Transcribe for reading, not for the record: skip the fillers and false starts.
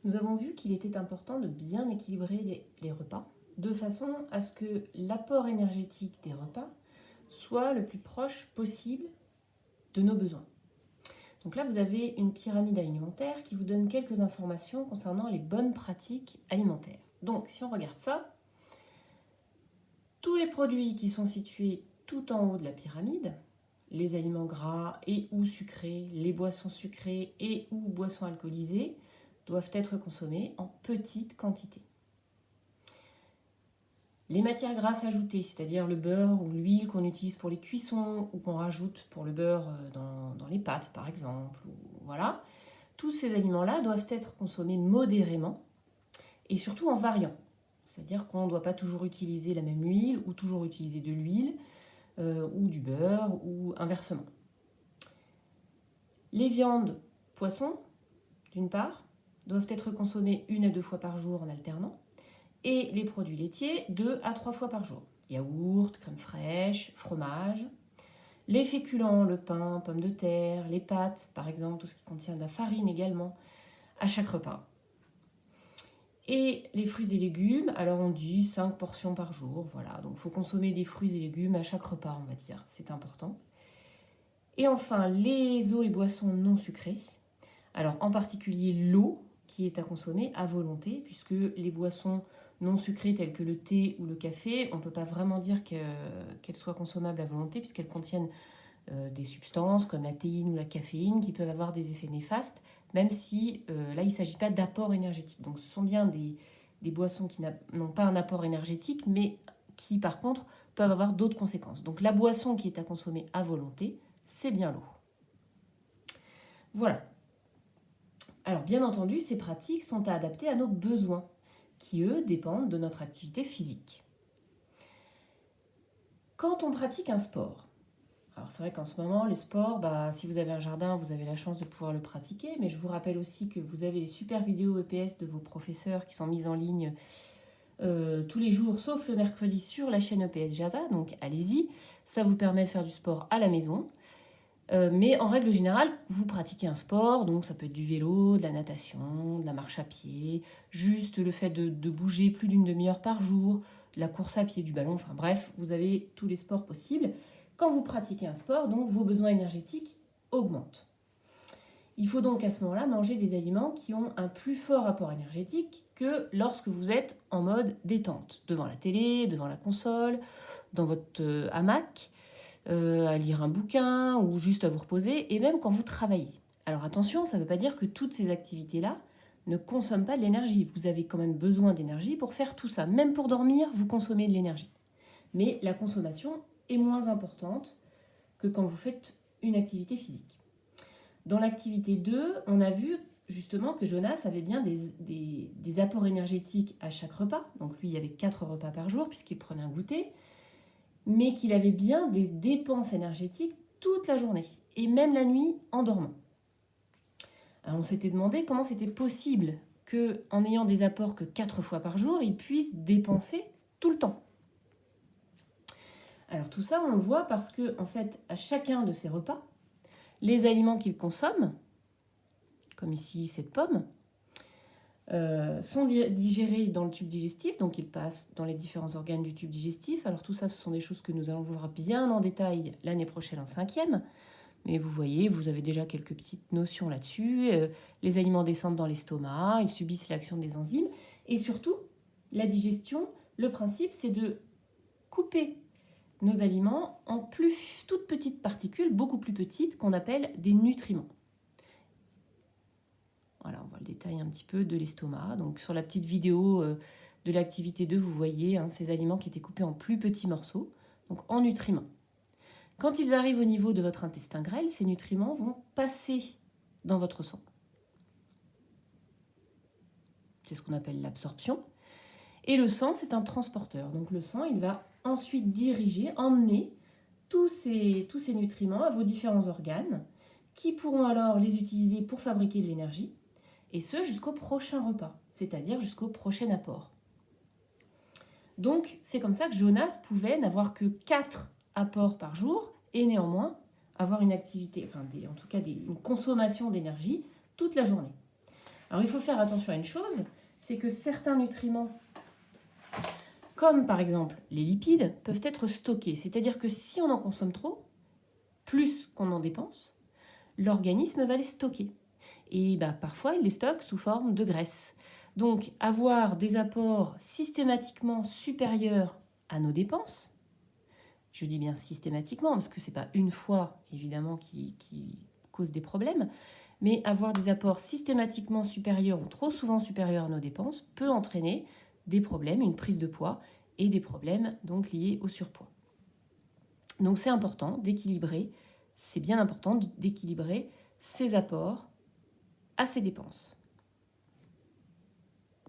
Nous avons vu qu'il était important de bien équilibrer les repas, de façon à ce que l'apport énergétique des repas soit le plus proche possible de nos besoins. Donc là, vous avez une pyramide alimentaire qui vous donne quelques informations concernant les bonnes pratiques alimentaires. Donc, si on regarde ça, tous les produits qui sont situés tout en haut de la pyramide, les aliments gras et ou sucrés, les boissons sucrées et ou boissons alcoolisées, doivent être consommés en petite quantité. Les matières grasses ajoutées, c'est-à-dire le beurre ou l'huile qu'on utilise pour les cuissons ou qu'on rajoute pour le beurre dans les pâtes par exemple, voilà, tous ces aliments-là doivent être consommés modérément et surtout en variant. C'est-à-dire qu'on ne doit pas toujours utiliser la même huile ou toujours utiliser de l'huile ou du beurre ou inversement. Les viandes, poissons, d'une part, doivent être consommées 1 à 2 fois par jour en alternant, et les produits laitiers 2 à 3 fois par jour. Yaourt, crème fraîche, fromage. Les féculents, le pain, pommes de terre, les pâtes, par exemple, tout ce qui contient de la farine également, à chaque repas. Et les fruits et légumes, alors on dit 5 portions par jour, voilà. Donc il faut consommer des fruits et légumes à chaque repas, on va dire, c'est important. Et enfin, les eaux et boissons non sucrées. Alors en particulier l'eau, qui est à consommer à volonté, puisque les boissons non sucrées telles que le thé ou le café, on ne peut pas vraiment dire qu'elles soient consommables à volonté, puisqu'elles contiennent des substances comme la théine ou la caféine qui peuvent avoir des effets néfastes, même si là il ne s'agit pas d'apport énergétique. Donc ce sont bien des boissons qui n'ont pas un apport énergétique, mais qui par contre peuvent avoir d'autres conséquences. Donc la boisson qui est à consommer à volonté, c'est bien l'eau. Voilà. Alors bien entendu, ces pratiques sont à adapter à nos besoins, qui eux dépendent de notre activité physique. Quand on pratique un sport, alors c'est vrai qu'en ce moment, le sport, si vous avez un jardin, vous avez la chance de pouvoir le pratiquer, mais je vous rappelle aussi que vous avez les super vidéos EPS de vos professeurs qui sont mises en ligne tous les jours, sauf le mercredi, sur la chaîne EPS Jaza, donc allez-y, ça vous permet de faire du sport à la maison. Mais en règle générale, vous pratiquez un sport, donc ça peut être du vélo, de la natation, de la marche à pied, juste le fait de bouger plus d'une demi-heure par jour, de la course à pied, du ballon, enfin bref, vous avez tous les sports possibles. Quand vous pratiquez un sport, donc vos besoins énergétiques augmentent. Il faut donc à ce moment-là manger des aliments qui ont un plus fort apport énergétique que lorsque vous êtes en mode détente, devant la télé, devant la console, dans votre hamac, à lire un bouquin ou juste à vous reposer, et même quand vous travaillez. Alors attention, ça ne veut pas dire que toutes ces activités-là ne consomment pas de l'énergie. Vous avez quand même besoin d'énergie pour faire tout ça. Même pour dormir, vous consommez de l'énergie. Mais la consommation est moins importante que quand vous faites une activité physique. Dans l'activité 2, on a vu justement que Jonas avait bien des apports énergétiques à chaque repas. Donc lui, il y avait 4 repas par jour puisqu'il prenait un goûter, mais qu'il avait bien des dépenses énergétiques toute la journée, et même la nuit en dormant. Alors on s'était demandé comment c'était possible qu'en ayant des apports que 4 fois par jour, il puisse dépenser tout le temps. Alors tout ça, on le voit parce que, en fait, à chacun de ces repas, les aliments qu'il consomme, comme ici cette pomme, sont digérés dans le tube digestif, donc ils passent dans les différents organes du tube digestif. Alors tout ça, ce sont des choses que nous allons voir bien en détail l'année prochaine en 5e. Mais vous voyez, vous avez déjà quelques petites notions là-dessus. Les aliments descendent dans l'estomac, ils subissent l'action des enzymes. Et surtout, la digestion, le principe, c'est de couper nos aliments en toutes petites particules, beaucoup plus petites, qu'on appelle des nutriments. Voilà, on voit le détail un petit peu de l'estomac. Donc sur la petite vidéo de l'activité 2, vous voyez ces aliments qui étaient coupés en plus petits morceaux, donc en nutriments. Quand ils arrivent au niveau de votre intestin grêle, ces nutriments vont passer dans votre sang. C'est ce qu'on appelle l'absorption. Et le sang, c'est un transporteur. Donc le sang, il va ensuite diriger, emmener tous ces nutriments à vos différents organes qui pourront alors les utiliser pour fabriquer de l'énergie, et ce jusqu'au prochain repas, c'est-à-dire jusqu'au prochain apport. Donc c'est comme ça que Jonas pouvait n'avoir que 4 apports par jour et néanmoins avoir une activité, en tout cas une consommation d'énergie toute la journée. Alors il faut faire attention à une chose, c'est que certains nutriments, comme par exemple les lipides, peuvent être stockés. C'est-à-dire que si on en consomme trop, plus qu'on en dépense, l'organisme va les stocker. Et parfois, il les stocke sous forme de graisse. Donc, avoir des apports systématiquement supérieurs à nos dépenses, je dis bien systématiquement, parce que ce n'est pas une fois, évidemment, qui cause des problèmes, mais avoir des apports systématiquement supérieurs ou trop souvent supérieurs à nos dépenses peut entraîner des problèmes, une prise de poids et des problèmes donc liés au surpoids. Donc c'est important d'équilibrer, c'est bien important d'équilibrer ces apports à ces dépenses.